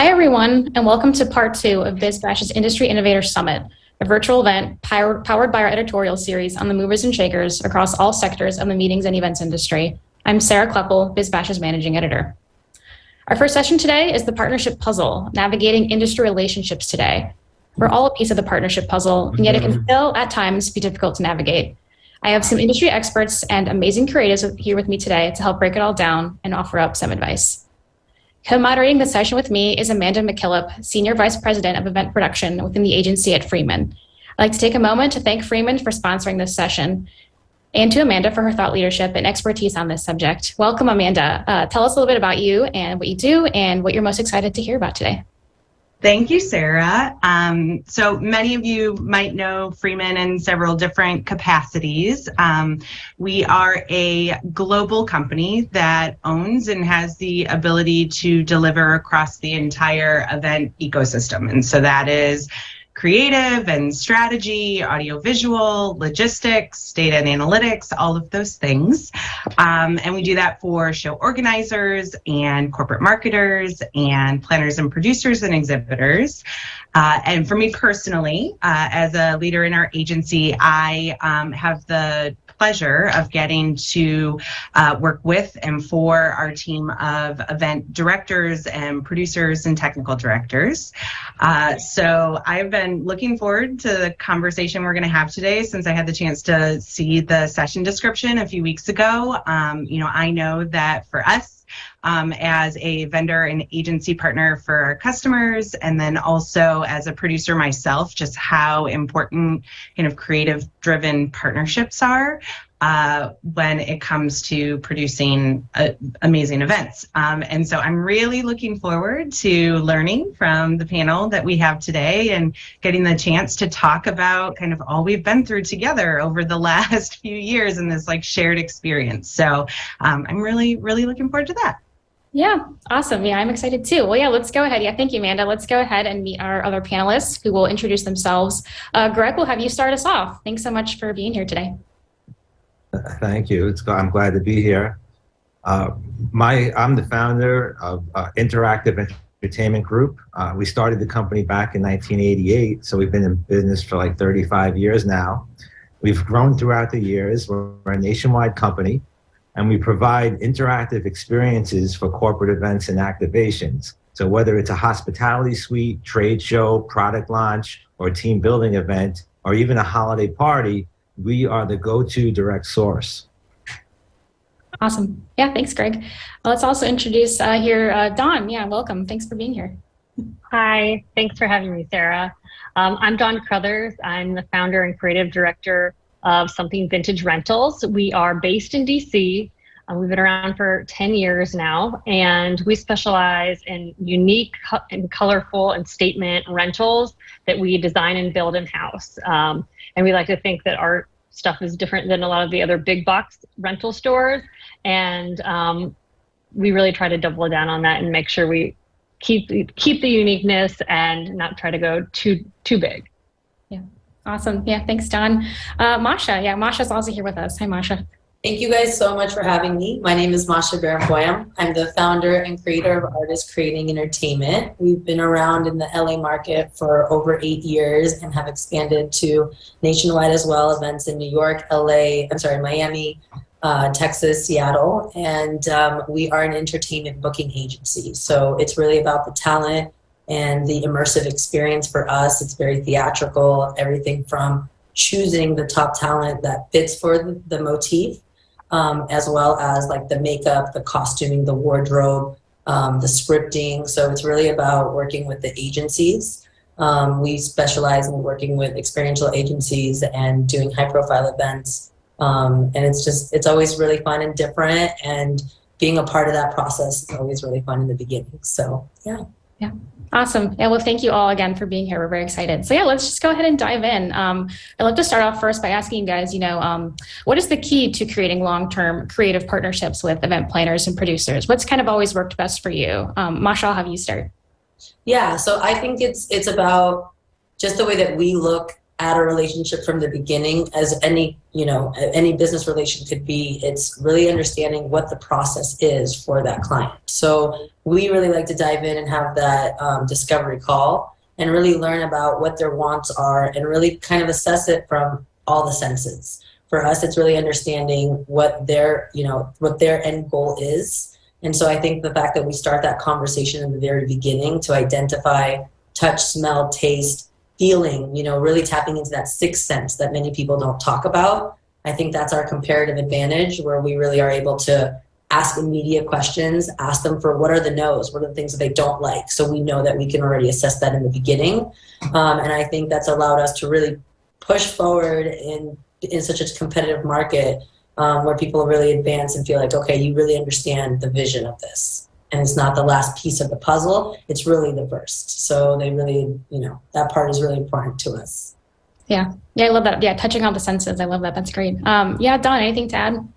Hi, everyone, and welcome to part 2 of BizBash's Industry Innovators Summit, a virtual event powered by our editorial series on the movers and shakers across all sectors of the meetings and events industry. I'm Sarah Kleppel, BizBash's managing editor. Our first session today is the partnership puzzle, navigating industry relationships today. We're all a piece of the partnership puzzle, and yet it can still, at times, be difficult to navigate. I have some industry experts and amazing creatives here with me today to help break it all down and offer up some advice. Co-moderating the session with me is Amanda McKillop, Senior Vice President of Event Production within the agency at Freeman. I'd like to take a moment to thank Freeman for sponsoring this session and to Amanda for her thought leadership and expertise on this subject. Welcome, Amanda. Tell us a little bit about you and what you do and what you're most excited to hear about today. Thank you, Sarah. So many of you might know Freeman in several different capacities. We are a global company that owns and has the ability to deliver across the entire event ecosystem. And so that is creative and strategy, audiovisual, logistics, data and analytics, all of those things. And we do that for show organizers and corporate marketers and planners and producers and exhibitors. And for me personally, as a leader in our agency, I have the pleasure of getting to work with and for our team of event directors and producers and technical directors. So I've been looking forward to the conversation we're going to have today since I had the chance to see the session description a few weeks ago. I know that for us, as a vendor and agency partner for our customers, and then also as a producer myself, just how important kind of creative-driven partnerships are when it comes to producing amazing events. And so I'm really looking forward to learning from the panel that we have today and getting the chance to talk about kind of all we've been through together over the last few years in this like shared experience. So I'm really, really looking forward to that. Yeah, awesome. Yeah, I'm excited too. Well, yeah, let's go ahead. Yeah, thank you, Amanda. Let's go ahead and meet our other panelists who will introduce themselves. Gregg, we'll have you start us off. Thanks so much for being here today. Thank you. I'm glad to be here. I'm the founder of Interactive Entertainment Group. We started the company back in 1988, so we've been in business for like 35 years now. We've grown throughout the years. We're a nationwide company, and we provide interactive experiences for corporate events and activations. So whether it's a hospitality suite, trade show, product launch, or team building event, or even a holiday party, we are the go-to direct source. Awesome. Yeah, thanks, Gregg. Let's also introduce here Dawn. Yeah, welcome. Thanks for being here. Hi, thanks for having me, Sarah. I'm Dawn Crothers. I'm the founder and creative director of Something Vintage Rentals. We are based in DC. We've been around for 10 years now, and we specialize in unique and colorful and statement rentals that we design and build in-house. And we like to think that our stuff is different than a lot of the other big box rental stores. And we really try to double down on that and make sure we keep the uniqueness and not try to go too big. Yeah, awesome. Yeah, thanks, Dawn. Masha, yeah, Masha's also here with us. Hi, Masha. Thank you guys so much for having me. My name is Masha Barenboyam. I'm the founder and creator of Artists Creating Entertainment. We've been around in the LA market for over 8 years and have expanded to nationwide as well, events in New York, Miami, Texas, Seattle, and we are an entertainment booking agency. So it's really about the talent and the immersive experience for us. It's very theatrical, everything from choosing the top talent that fits for the motif, as well as like the makeup, the costuming, the wardrobe, the scripting. So it's really about working with the agencies. We specialize in working with experiential agencies and doing high profile events. And it's always really fun and different, and being a part of that process is always really fun in the beginning. So yeah. Yeah. Awesome. Yeah, well, thank you all again for being here. We're very excited. So yeah, let's just go ahead and dive in. I'd love to start off first by asking you guys, what is the key to creating long-term creative partnerships with event planners and producers? What's kind of always worked best for you? Masha, I'll have you start. Yeah, so I think it's about just the way that we look at a relationship from the beginning, as any business relation could be. It's really understanding what the process is for that client. So we really like to dive in and have that discovery call and really learn about what their wants are and really kind of assess it from all the senses. For us, it's really understanding what their end goal is. And so I think the fact that we start that conversation in the very beginning to identify touch, smell, taste, feeling, really tapping into that sixth sense that many people don't talk about. I think that's our comparative advantage, where we really are able to ask immediate questions, ask them for what are the no's, what are the things that they don't like. So we know that we can already assess that in the beginning. And I think that's allowed us to really push forward in such a competitive market, where people really advance and feel like, okay, you really understand the vision of this. And it's not the last piece of the puzzle, it's really the first. So they really, that part is really important to us. Yeah, I love that. Yeah, touching on the senses, I love that. That's great. Yeah, Dawn, anything to add?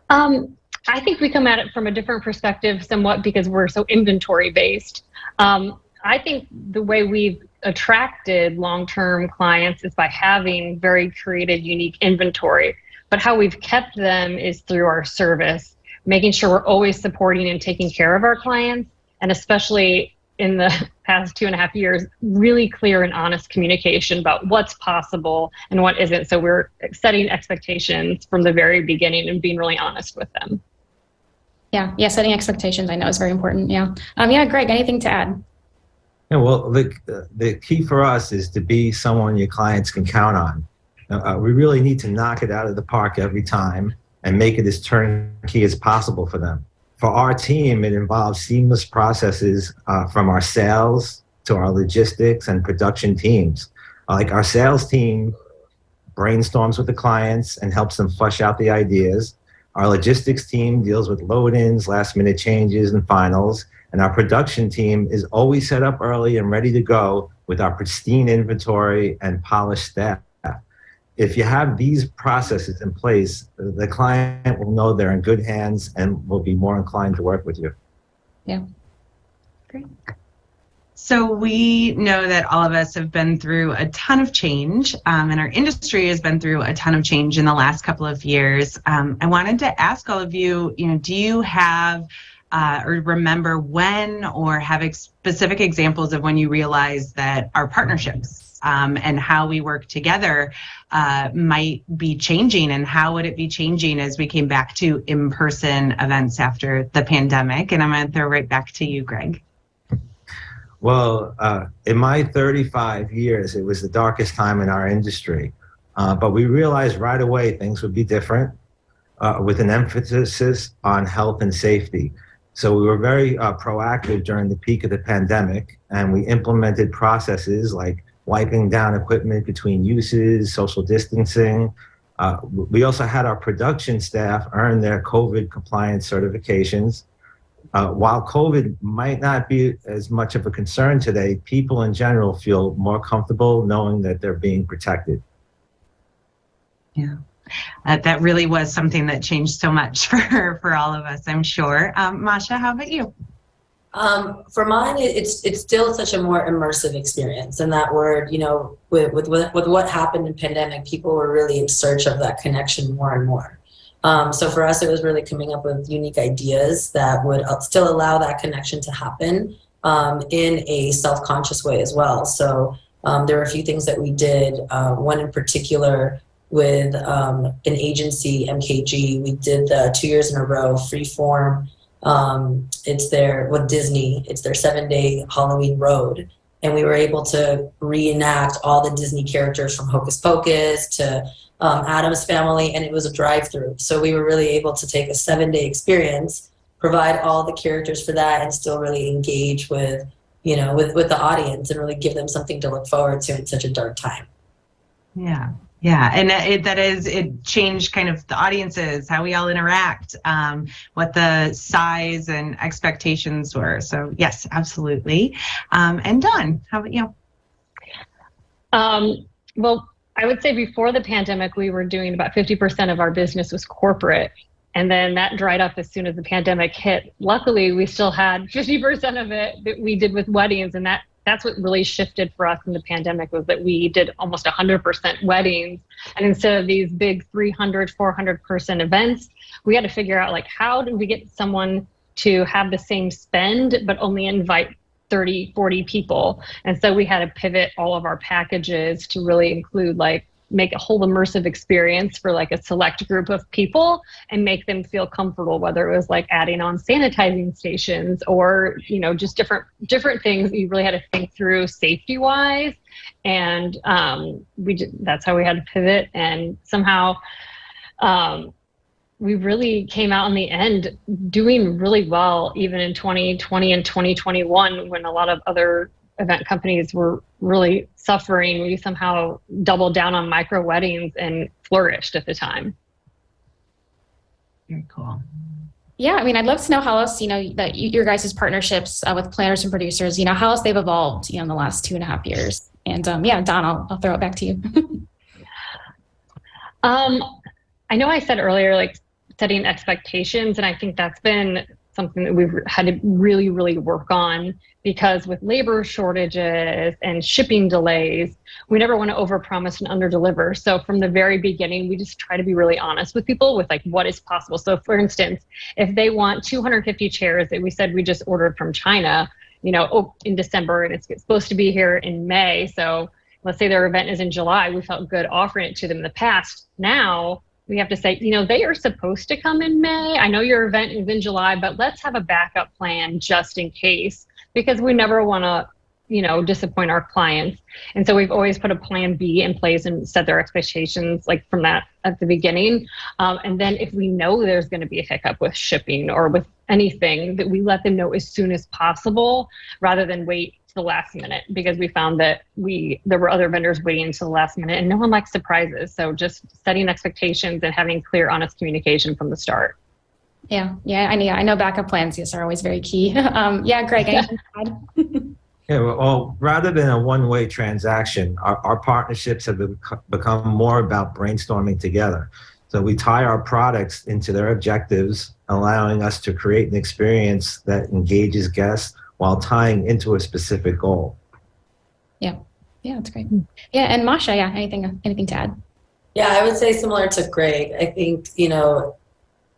I think we come at it from a different perspective somewhat because we're so inventory based. I think the way we've attracted long-term clients is by having very creative, unique inventory. But how we've kept them is through our service, making sure we're always supporting and taking care of our clients, and especially in the past 2.5 years, really clear and honest communication about what's possible and what isn't. So we're setting expectations from the very beginning and being really honest with them. Yeah, setting expectations I know is very important. Yeah, Greg, anything to add? Yeah, well, the key for us is to be someone your clients can count on. We really need to knock it out of the park every time and make it as turnkey as possible for them. For our team, it involves seamless processes from our sales to our logistics and production teams. Like our sales team brainstorms with the clients and helps them flesh out the ideas. Our logistics team deals with load-ins, last-minute changes, and finals. And our production team is always set up early and ready to go with our pristine inventory and polished staff. If you have these processes in place, the client will know they're in good hands and will be more inclined to work with you. Yeah, great. So we know that all of us have been through a ton of change, and our industry has been through a ton of change in the last couple of years. I wanted to ask all of you, do you have or remember when, or have specific examples of when you realized that our partnerships and how we work together might be changing, and how would it be changing as we came back to in-person events after the pandemic? And I'm going to throw right back to you, Greg. Well, in my 35 years, it was the darkest time in our industry. But we realized right away things would be different, with an emphasis on health and safety. So we were very proactive during the peak of the pandemic, and we implemented processes like wiping down equipment between uses, social distancing. We also had our production staff earn their COVID compliance certifications. While COVID might not be as much of a concern today, people in general feel more comfortable knowing that they're being protected. Yeah, that really was something that changed so much for all of us, I'm sure. Masha, how about you? For mine, it's still such a more immersive experience. And that word, with what happened in pandemic, people were really in search of that connection more and more. So for us, it was really coming up with unique ideas that would still allow that connection to happen in a self-conscious way as well. So there were a few things that we did. One in particular with an agency, MKG, we did 2 years in a row, Freeform. With Disney, it's their 7-day Halloween road. And we were able to reenact all the Disney characters from Hocus Pocus to Addams Family, and it was a drive-through. So we were really able to take a 7-day experience, provide all the characters for that, and still really engage with the audience and really give them something to look forward to in such a dark time. Yeah, and it changed kind of the audiences, how we all interact, what the size and expectations were. So yes, absolutely. And Dawn, how about you? Well, I would say before the pandemic, we were doing about 50% of our business was corporate. And then that dried up as soon as the pandemic hit. Luckily, we still had 50% of it that we did with weddings, and that that's what really shifted for us in the pandemic, was that we did almost 100% weddings. And instead of these big 300, 400 person events, we had to figure out, like, how do we get someone to have the same spend, but only invite 30, 40 people? And so we had to pivot all of our packages to really include, like, make a whole immersive experience for like a select group of people and make them feel comfortable, whether it was like adding on sanitizing stations or, you know, just different things you really had to think through safety wise. And that's how we had to pivot. And somehow we really came out in the end doing really well, even in 2020 and 2021, when a lot of other event companies were really suffering. We somehow doubled down on micro weddings and flourished at the time. Very cool. Yeah, I mean, I'd love to know how else, you know, that your guys' partnerships with planners and producers, you know, how else they've evolved, you know, in the last 2.5 years. And yeah, Don, I'll throw it back to you. I know I said earlier, like, setting expectations, and I think that's been something that we've had to really, really work on, because with labor shortages and shipping delays, we never want to overpromise and underdeliver. So from the very beginning, we just try to be really honest with people with like what is possible. So for instance, if they want 250 chairs that we said we just ordered from China, you know, in December, and it's supposed to be here in May. So let's say their event is in July, we felt good offering it to them in the past. Now we have to say, you know, they are supposed to come in May. I know your event is in July, but let's have a backup plan just in case, because we never want to, you know, disappoint our clients. And so we've always put a plan B in place and set their expectations like from that at the beginning. And then if we know there's going to be a hiccup with shipping or with anything, that we let them know as soon as possible rather than wait to the last minute, because we found that there were other vendors waiting until the last minute, and no one likes surprises. So just setting expectations and having clear, honest communication from the start. Yeah, I know backup plans, yes, are always very key. Yeah, Greg, anything to add? Yeah, well, rather than a one-way transaction, our partnerships have become more about brainstorming together. So we tie our products into their objectives, allowing us to create an experience that engages guests while tying into a specific goal. Yeah, that's great. Yeah, and Masha, yeah, anything to add? Yeah, I would say similar to Greg. I think, you know,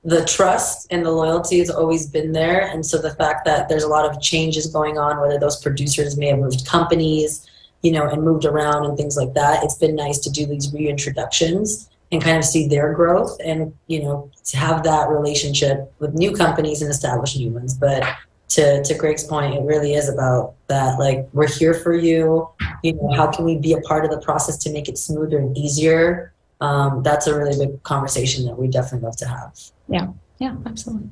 the trust and the loyalty has always been there. And so the fact that there's a lot of changes going on, whether those producers may have moved companies, you know, and moved around and things like that, it's been nice to do these reintroductions and kind of see their growth and, you know, to have that relationship with new companies and establish new ones. But to Greg's point, it really is about that, like, we're here for you. You know, how can we be a part of the process to make it smoother and easier? That's a really big conversation that we definitely love to have. Yeah, absolutely.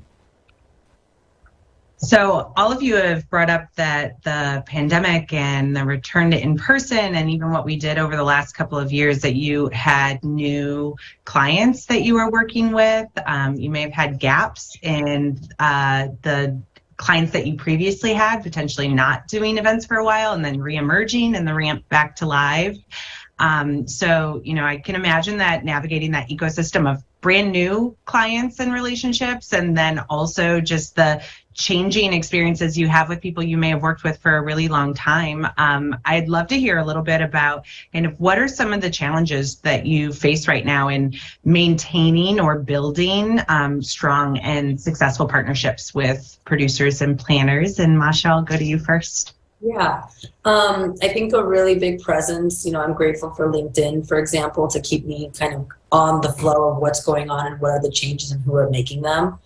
So all of you have brought up that the pandemic and the return to in-person and even what we did over the last couple of years, that you had new clients that you were working with. You may have had gaps in the clients that you previously had, potentially not doing events for a while and then re-emerging and the ramp back to live. So, you know, I can imagine that navigating that ecosystem of brand new clients and relationships, and then also just the changing experiences you have with people you may have worked with for a really long time. I'd love to hear a little bit about kind of what are some of the challenges that you face right now in maintaining or building strong and successful partnerships with producers and planners. And Masha, I'll go to you first. Yeah, I think a really big presence, you know, I'm grateful for LinkedIn, for example, to keep me kind of on the flow of what's going on and what are the changes and who are making them.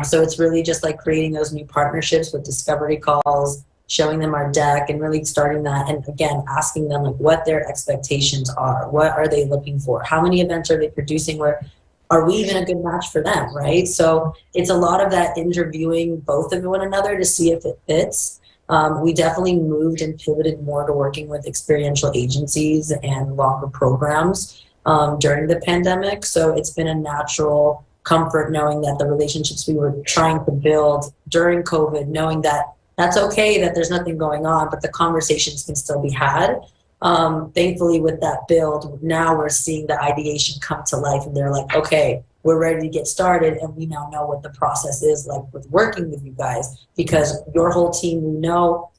So it's really just like creating those new partnerships with discovery calls, showing them our deck and really starting that. And again, asking them like what their expectations are. What are they looking for? How many events are they producing? Where are we even a good match for them, right? So it's a lot of that interviewing both of one another to see if it fits. We definitely moved and pivoted more to working with experiential agencies and longer programs during the pandemic. So it's been a natural comfort knowing that the relationships we were trying to build during COVID, knowing that that's okay, that there's nothing going on, but the conversations can still be had. Thankfully, with that build, now we're seeing the ideation come to life and they're like, okay, we're ready to get started, and we now know what the process is like with working with you guys, because your whole team,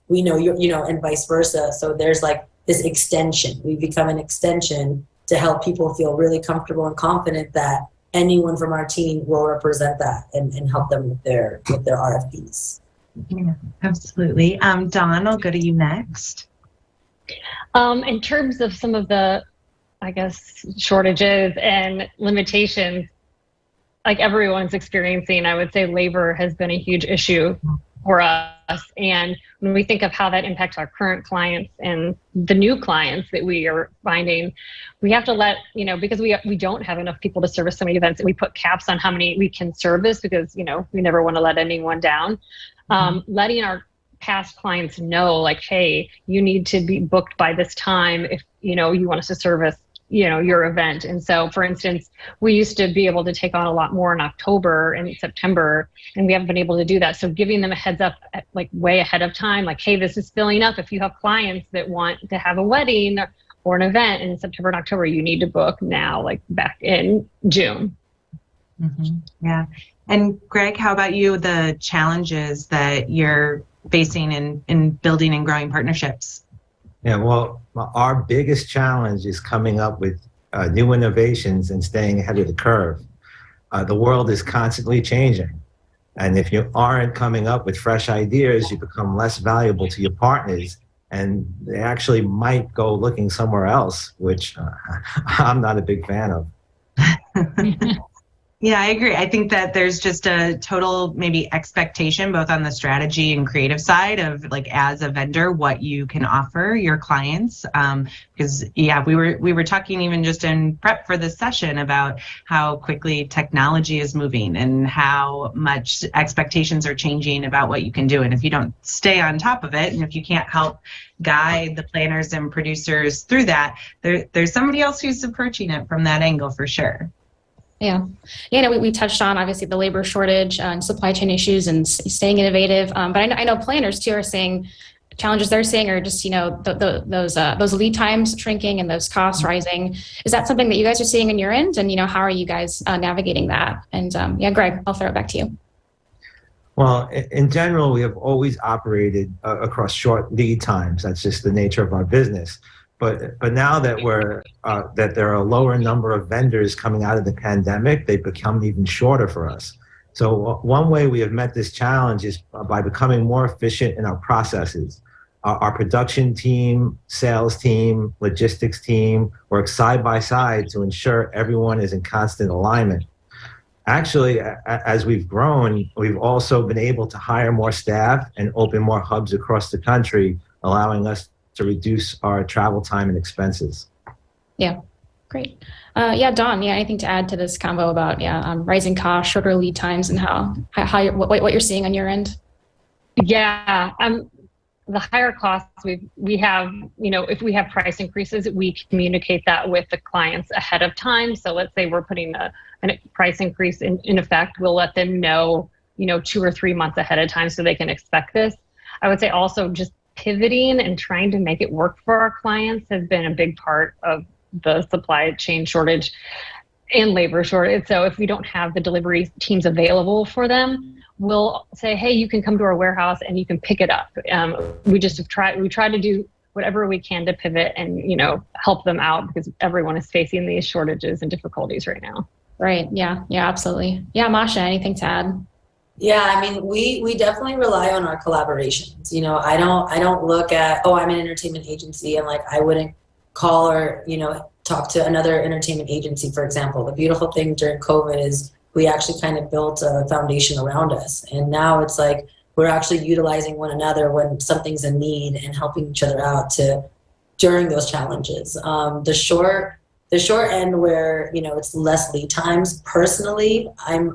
we we know you, and vice versa. So there's like this extension. We become an extension to help people feel really comfortable and confident that anyone from our team will represent that and help them with their RFPs. Yeah, absolutely. Dawn, I'll go to you next. In terms of some of the, I guess, shortages and limitations, like everyone's experiencing, I would say labor has been a huge issue for us. And when we think of how that impacts our current clients and the new clients that we are finding, we have to let, because we don't have enough people to service so many events, and we put caps on how many we can service because, we never want to let anyone down. Letting our past clients know, like, hey, you need to be booked by this time if, you want us to service your event. And so, for instance, we used to be able to take on a lot more in October and September, and we haven't been able to do that. So giving them a heads up, like way ahead of time, like, hey, this is filling up. If you have clients that want to have a wedding or an event in September and October, you need to book now, like back in June. Mm-hmm. Yeah. And Gregg, how about you, the challenges that you're facing in building and growing partnerships? Yeah, well, our biggest challenge is coming up with new innovations and staying ahead of the curve. The world is constantly changing. And if you aren't coming up with fresh ideas, you become less valuable to your partners, and they actually might go looking somewhere else, which I'm not a big fan of. Yeah, I agree. I think that there's just a total maybe expectation both on the strategy and creative side of, like, as a vendor, what you can offer your clients. Because we were talking even just in prep for this session about how quickly technology is moving and how much expectations are changing about what you can do. And if you don't stay on top of it, and if you can't help guide the planners and producers through that, there's somebody else who's approaching it from that angle for sure. Yeah. We touched on, obviously, the labor shortage and supply chain issues and staying innovative. But I know planners too are saying challenges they're seeing are just, those lead times shrinking and those costs rising. Is that something that you guys are seeing on your end? And, how are you guys navigating that? And Gregg, I'll throw it back to you. Well, in general, we have always operated across short lead times. That's just the nature of our business. But now that that there are a lower number of vendors coming out of the pandemic, they've become even shorter for us. So one way we have met this challenge is by becoming more efficient in our processes. Our production team, sales team, logistics team work side by side to ensure everyone is in constant alignment. Actually, as we've grown, we've also been able to hire more staff and open more hubs across the country, allowing us to reduce our travel time and expenses. Yeah, great. Dawn, anything to add to this convo about rising costs, shorter lead times, and what you're seeing on your end? Yeah, the higher costs we have, if we have price increases, we communicate that with the clients ahead of time. So let's say we're putting a price increase in effect, we'll let them know, 2 or 3 months ahead of time so they can expect this. I would say also just pivoting and trying to make it work for our clients has been a big part of the supply chain shortage and labor shortage. So if we don't have the delivery teams available for them, we'll say, hey, you can come to our warehouse and you can pick it up. We try to do whatever we can to pivot and, help them out because everyone is facing these shortages and difficulties right now. Right. Yeah, absolutely. Yeah, Masha, anything to add? Yeah, we definitely rely on our collaborations. I don't look at, I'm an entertainment agency and I wouldn't call or, talk to another entertainment agency, for example. The beautiful thing during COVID is we actually kind of built a foundation around us. And now it's like we're actually utilizing one another when something's in need and helping each other out during those challenges. The short end where, it's less lead times, personally, I'm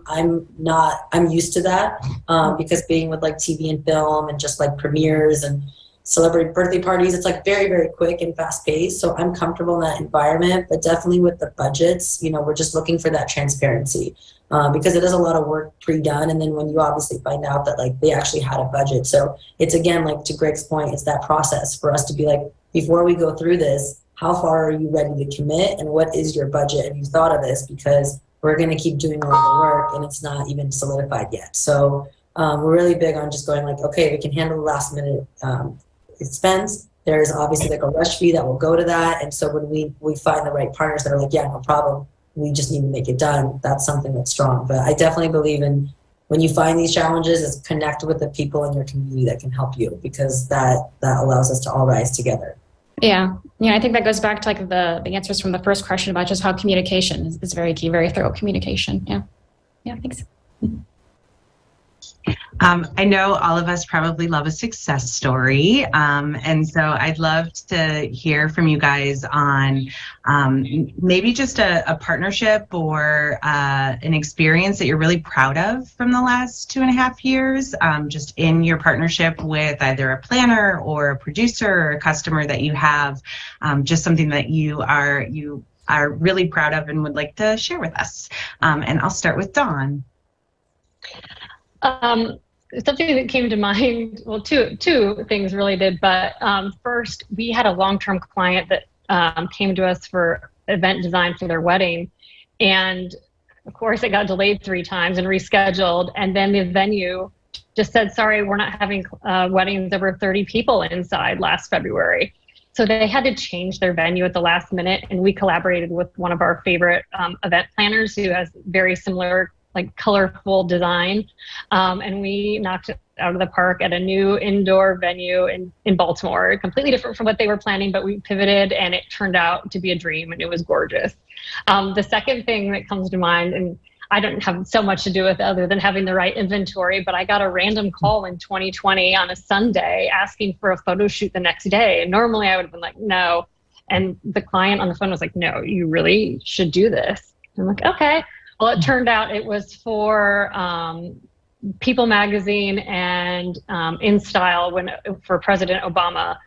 used to that because being with TV and film and just premieres and celebrity birthday parties, it's very, very quick and fast paced. So I'm comfortable in that environment, but definitely with the budgets, we're just looking for that transparency because it is a lot of work pre-done. And then when you obviously find out that they actually had a budget. So it's again, to Gregg's point, it's that process for us to be before we go through this, how far are you ready to commit and what is your budget? Have you thought of this? Because we're going to keep doing all the work and it's not even solidified yet. So we're really big on just going okay, we can handle the last minute expense. There's obviously like a rush fee that will go to that. And so when we find the right partners that are like, yeah, no problem, we just need to make it done, that's something that's strong. But I definitely believe in, when you find these challenges, is connect with the people in your community that can help you, because that allows us to all rise together. Yeah. I think that goes back to like the answers from the first question about just how communication is very key, very thorough communication. Yeah, thanks. I know all of us probably love a success story. And so I'd love to hear from you guys on maybe just a partnership or an experience that you're really proud of from the last 2.5 years, just in your partnership with either a planner or a producer or a customer that you have, just something that you are really proud of and would like to share with us. And I'll start with Dawn. Something that came to mind, well, two things really did, but first, we had a long-term client that came to us for event design for their wedding, and of course it got delayed 3 times and rescheduled, and then the venue just said, sorry, we're not having weddings over 30 people inside last February. So they had to change their venue at the last minute, and we collaborated with one of our favorite event planners who has very similar, like, colorful design, and we knocked it out of the park at a new indoor venue in Baltimore, completely different from what they were planning, but we pivoted and it turned out to be a dream, and it was gorgeous. The second thing that comes to mind, and I don't have so much to do with it other than having the right inventory, but I got a random call in 2020 on a Sunday asking for a photo shoot the next day, and normally I would have been like, no, and the client on the phone was like, no, you really should do this. I'm like, okay. Well, it turned out it was for People magazine and InStyle for President Obama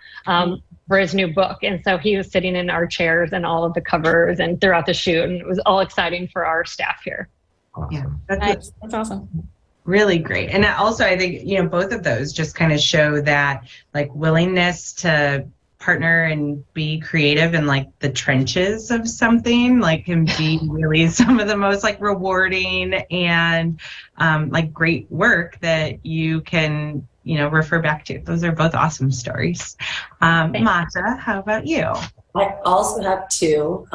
for his new book. And so he was sitting in our chairs and all of the covers and throughout the shoot, and it was all exciting for our staff here. Awesome. Yeah, That's awesome. Really great. And also, I think, both of those just kind of show that, like, willingness to partner and be creative in, like, the trenches of something, like, can be really some of the most, like, rewarding and like, great work that you can refer back to. Those are both awesome stories. Masha, how about you? I also have 2.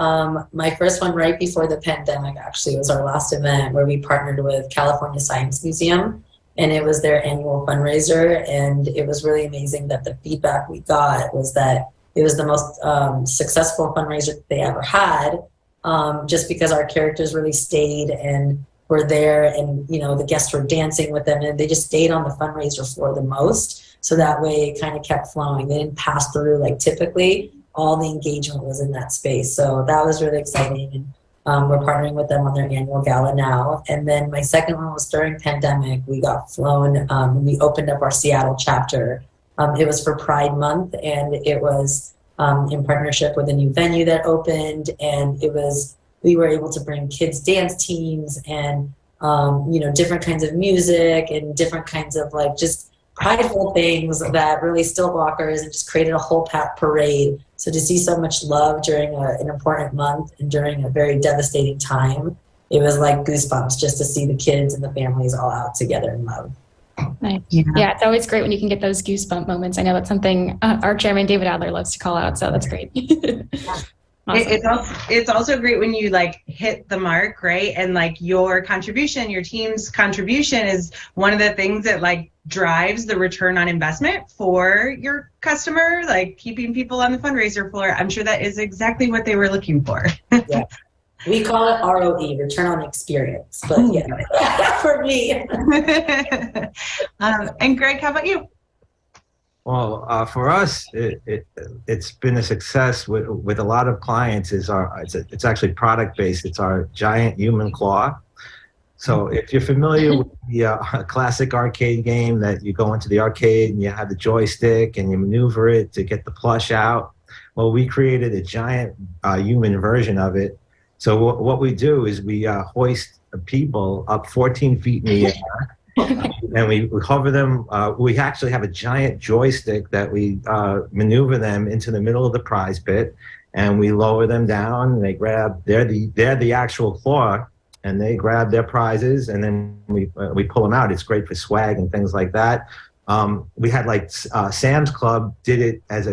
My first one right before the pandemic actually was our last event, where we partnered with California Science Museum, and it was their annual fundraiser. And it was really amazing that the feedback we got was that it was the most successful fundraiser they ever had, just because our characters really stayed and were there, and the guests were dancing with them, and they just stayed on the fundraiser floor the most. So that way it kind of kept flowing. They didn't pass through like typically. All the engagement was in that space. So that was really exciting. And we're partnering with them on their annual gala now. And then my second one was during pandemic. We got flown, we opened up our Seattle chapter. It was for Pride Month, and it was in partnership with a new venue that opened. And we were able to bring kids dance teams and, different kinds of music and different kinds of, like, just prideful things that really stilt walkers, and just created a whole parade. So to see so much love during an important month and during a very devastating time, it was like goosebumps just to see the kids and the families all out together in love. Nice. Yeah, it's always great when you can get those goosebump moments. I know that's something our chairman, David Adler, loves to call out, so that's great. Awesome. It's also great when you, like, hit the mark, right? And, like, your team's contribution is one of the things that, like, drives the return on investment for your customer, like keeping people on the fundraiser floor. I'm sure that is exactly what they were looking for. Yeah. We call it ROE, return on experience, but yeah, for me. And Greg, how about you? Well, for us, it's been a success with a lot of clients. It's actually product based. It's our giant human claw. So if you're familiar with the classic arcade game that you go into the arcade and you have the joystick and you maneuver it to get the plush out, well, we created a giant human version of it. So what we do is we hoist people up 14 feet in the air. And we hover them. We actually have a giant joystick that we maneuver them into the middle of the prize pit, and we lower them down. And they grab. They're the actual claw, and they grab their prizes, and then we pull them out. It's great for swag and things like that. We had like Sam's Club did it as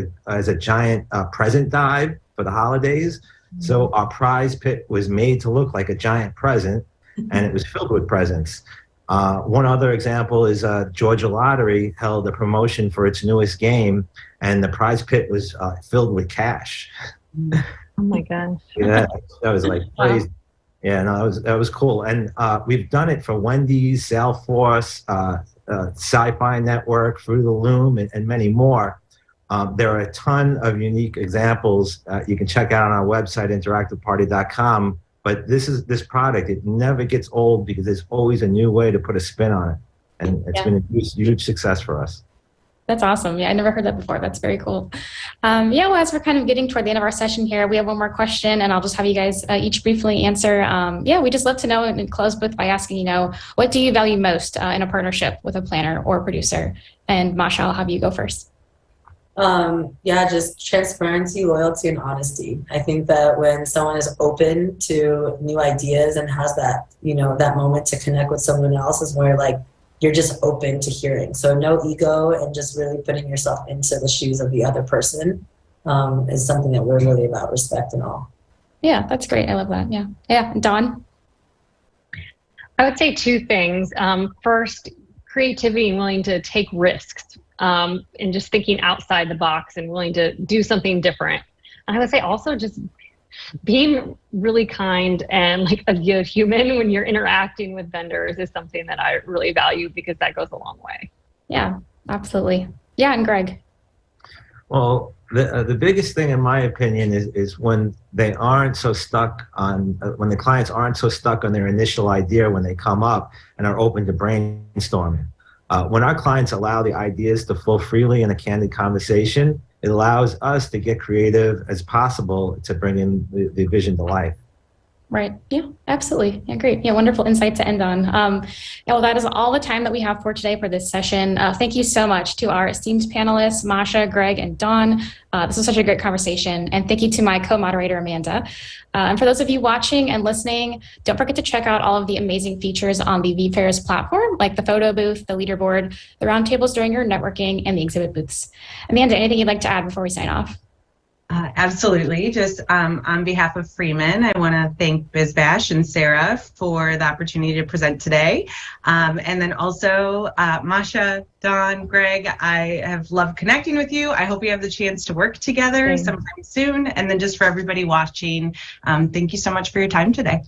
a giant present dive for the holidays. So our prize pit was made to look like a giant present, and it was filled with presents. One other example is Georgia Lottery held a promotion for its newest game, and the prize pit was filled with cash. Oh my gosh. Yeah, that was like crazy. Yeah, no, that was cool. And we've done it for Wendy's, Salesforce, Sci-Fi Network, Fruit of the Loom, and many more. There are a ton of unique examples you can check out on our website, interactiveparty.com. But this product, it never gets old because there's always a new way to put a spin on it. And it's been a huge success for us. That's awesome. Yeah, I never heard that before. That's very cool. Well, as we're kind of getting toward the end of our session here, we have one more question, and I'll just have you guys each briefly answer. We just love to know and close by asking, what do you value most in a partnership with a planner or producer? And Masha, I'll have you go first. Just transparency, loyalty, and honesty. I think that when someone is open to new ideas and has that, that moment to connect with someone else is where you're just open to hearing. So no ego and just really putting yourself into the shoes of the other person is something that we're really about, respect and all. Yeah, that's great. I love that. Yeah. Yeah. Dawn? I would say two things. First, creativity and willing to take risks. And just thinking outside the box and willing to do something different. And I would say also just being really kind and a good human when you're interacting with vendors is something that I really value because that goes a long way. Yeah, absolutely. Yeah, and Gregg? Well, the biggest thing in my opinion is when they aren't so stuck on, when the clients aren't so stuck on their initial idea when they come up and are open to brainstorming. When our clients allow the ideas to flow freely in a candid conversation, it allows us to get creative as possible to bring in the vision to life. Right. Yeah, absolutely. Yeah, great. Yeah, wonderful insight to end on. That is all the time that we have for today for this session. Thank you so much to our esteemed panelists, Masha, Gregg, and Dawn. This was such a great conversation. And thank you to my co-moderator, Amanda. And for those of you watching and listening, don't forget to check out all of the amazing features on the vFairs platform, like the photo booth, the leaderboard, the roundtables during your networking, and the exhibit booths. Amanda, anything you'd like to add before we sign off? Absolutely. Just on behalf of Freeman, I want to thank BizBash and Sarah for the opportunity to present today. And then also Masha, Dawn, Gregg, I have loved connecting with you. I hope we have the chance to work together sometime soon. And then just for everybody watching, thank you so much for your time today.